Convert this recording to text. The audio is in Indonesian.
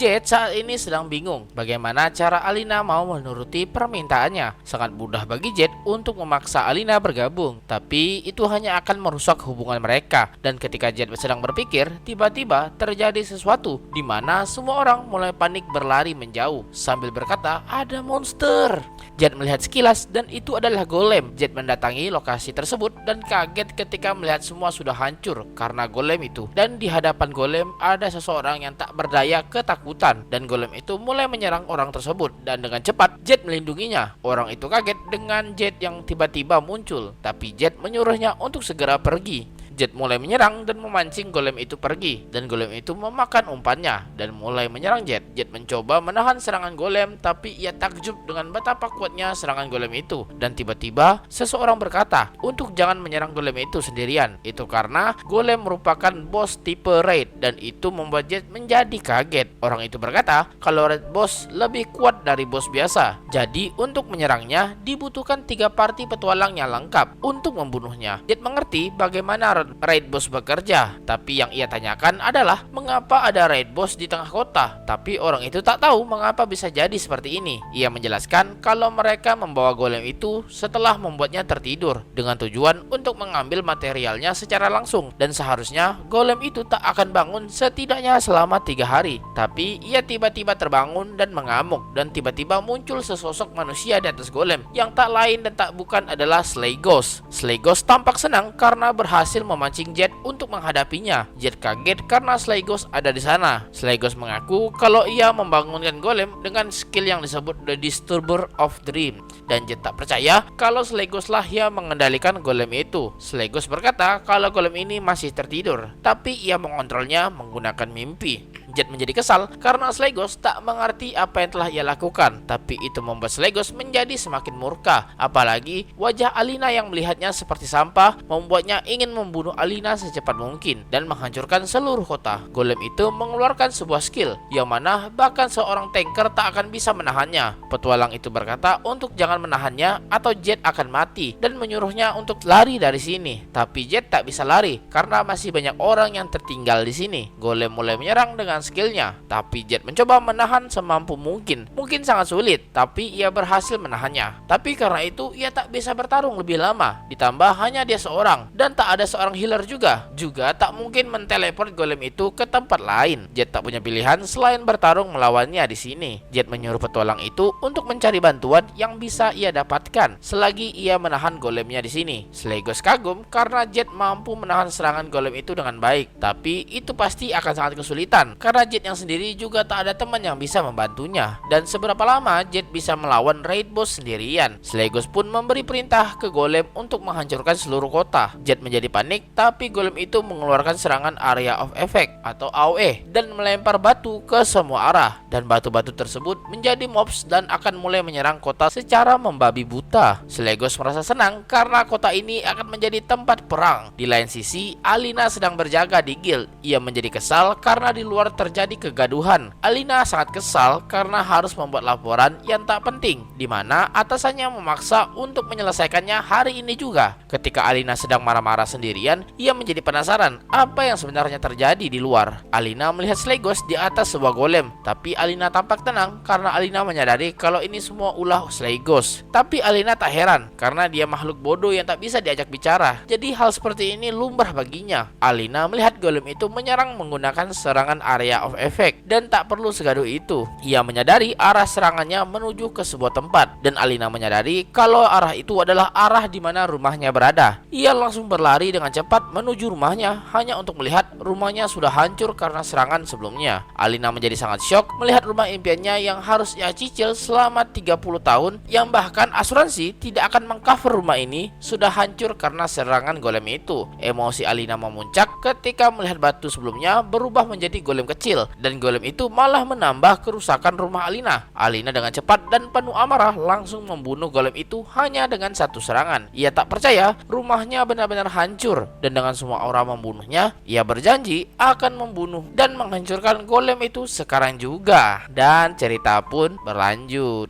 Jet saat ini sedang bingung bagaimana cara Alina mau menuruti permintaannya. Sangat mudah bagi Jet untuk memaksa Alina bergabung, tapi itu hanya akan merusak hubungan mereka. Dan ketika Jet sedang berpikir, tiba-tiba terjadi sesuatu di mana semua orang mulai panik berlari menjauh sambil berkata, "Ada monster." Jet melihat sekilas dan itu adalah golem. Jet mendatangi lokasi tersebut dan kaget ketika melihat semua sudah hancur karena golem itu. Dan di hadapan golem ada seseorang yang tak berdaya ketakutan, dan golem itu mulai menyerang orang tersebut. Dan dengan cepat Jet melindunginya. Orang itu kaget dengan Jet yang tiba-tiba muncul, tapi Jet menyuruhnya untuk segera pergi. Jet mulai menyerang dan memancing golem itu pergi, dan golem itu memakan umpannya dan mulai menyerang Jet. Jet mencoba menahan serangan golem, tapi ia takjub dengan betapa kuatnya serangan golem itu. Dan tiba-tiba seseorang berkata untuk jangan menyerang golem itu sendirian. Itu karena golem merupakan bos tipe raid, dan itu membuat Jet menjadi kaget. Orang itu berkata kalau raid boss lebih kuat dari bos biasa. Jadi untuk menyerangnya dibutuhkan 3 party petualang yang lengkap untuk membunuhnya. Jet mengerti bagaimana raid boss bekerja, tapi yang ia tanyakan adalah mengapa ada raid boss di tengah kota. Tapi orang itu tak tahu mengapa bisa jadi seperti ini. Ia menjelaskan kalau mereka membawa golem itu setelah membuatnya tertidur dengan tujuan untuk mengambil materialnya secara langsung, dan seharusnya golem itu tak akan bangun setidaknya selama 3 hari. Tapi ia tiba-tiba terbangun dan mengamuk, dan tiba-tiba muncul sesosok manusia di atas golem yang tak lain dan tak bukan adalah Slay Ghost. Slay Ghost tampak senang karena berhasil memancing Jet untuk menghadapinya. Jet kaget karena Slay Ghost ada di sana. Slay Ghost mengaku kalau ia membangunkan golem dengan skill yang disebut The Disturber of Dream, dan Jet tak percaya kalau Slay Ghost lah yang mengendalikan golem itu. Slay Ghost berkata kalau golem ini masih tertidur, tapi ia mengontrolnya menggunakan mimpi. Jet menjadi kesal karena Slay Ghost tak mengerti apa yang telah ia lakukan, tapi itu membuat Slay Ghost menjadi semakin murka. Apalagi wajah Alina yang melihatnya seperti sampah membuatnya ingin membunuh Alina secepat mungkin dan menghancurkan seluruh kota. Golem itu mengeluarkan sebuah skill yang mana bahkan seorang tanker tak akan bisa menahannya. Petualang itu berkata untuk jangan menahannya atau Jet akan mati, dan menyuruhnya untuk lari dari sini. Tapi Jet tak bisa lari karena masih banyak orang yang tertinggal di sini. Golem mulai menyerang dengan skillnya, tapi Jet mencoba menahan semampu mungkin. Mungkin sangat sulit, tapi ia berhasil menahannya. Tapi karena itu ia tak bisa bertarung lebih lama. Ditambah hanya dia seorang dan tak ada seorang healer juga tak mungkin menteleport golem itu ke tempat lain. Jet tak punya pilihan selain bertarung melawannya di sini. Jet menyuruh petualang itu untuk mencari bantuan yang bisa ia dapatkan selagi ia menahan golemnya di sini. Slay Ghost kagum karena Jet mampu menahan serangan golem itu dengan baik, tapi itu pasti akan sangat kesulitan karena Jet yang sendiri juga tak ada teman yang bisa membantunya. Dan seberapa lama Jet bisa melawan raid boss sendirian? Slay Ghost pun memberi perintah ke golem untuk menghancurkan seluruh kota. Jet menjadi panik, tapi golem itu mengeluarkan serangan area of effect atau AoE dan melempar batu ke semua arah, dan batu-batu tersebut menjadi mobs dan akan mulai menyerang kota secara membabi buta. Slay Ghost merasa senang karena kota ini akan menjadi tempat perang. Di lain sisi, Alina sedang berjaga di guild. Ia menjadi kesal karena di luar terjadi kegaduhan. Alina sangat kesal karena harus membuat laporan yang tak penting, di mana atasannya memaksa untuk menyelesaikannya hari ini juga. Ketika Alina sedang marah-marah sendirian, ia menjadi penasaran apa yang sebenarnya terjadi di luar. Alina melihat Slay Ghost di atas sebuah golem, tapi Alina tampak tenang karena Alina menyadari kalau ini semua ulah Slay Ghost. Tapi Alina tak heran karena dia makhluk bodoh yang tak bisa diajak bicara. Jadi hal seperti ini lumrah baginya. Alina melihat golem itu menyerang menggunakan serangan area of effect dan tak perlu segaduh itu. Ia menyadari arah serangannya menuju ke sebuah tempat, dan Alina menyadari kalau arah itu adalah arah di mana rumahnya berada. Ia langsung berlari dengan cepat menuju rumahnya hanya untuk melihat rumahnya sudah hancur karena serangan sebelumnya. Alina menjadi sangat syok melihat rumah impiannya yang harus ia cicil selama 30 tahun, yang bahkan asuransi tidak akan mengcover rumah ini, sudah hancur karena serangan golem itu. Emosi Alina memuncak ketika melihat batu sebelumnya berubah menjadi golem kecil, dan golem itu malah menambah kerusakan rumah Alina. Alina dengan cepat dan penuh amarah langsung membunuh golem itu hanya dengan satu serangan. Ia tak percaya rumahnya benar-benar hancur, dan dengan semua aura membunuhnya, ia berjanji akan membunuh dan menghancurkan golem itu sekarang juga. Dan cerita pun berlanjut.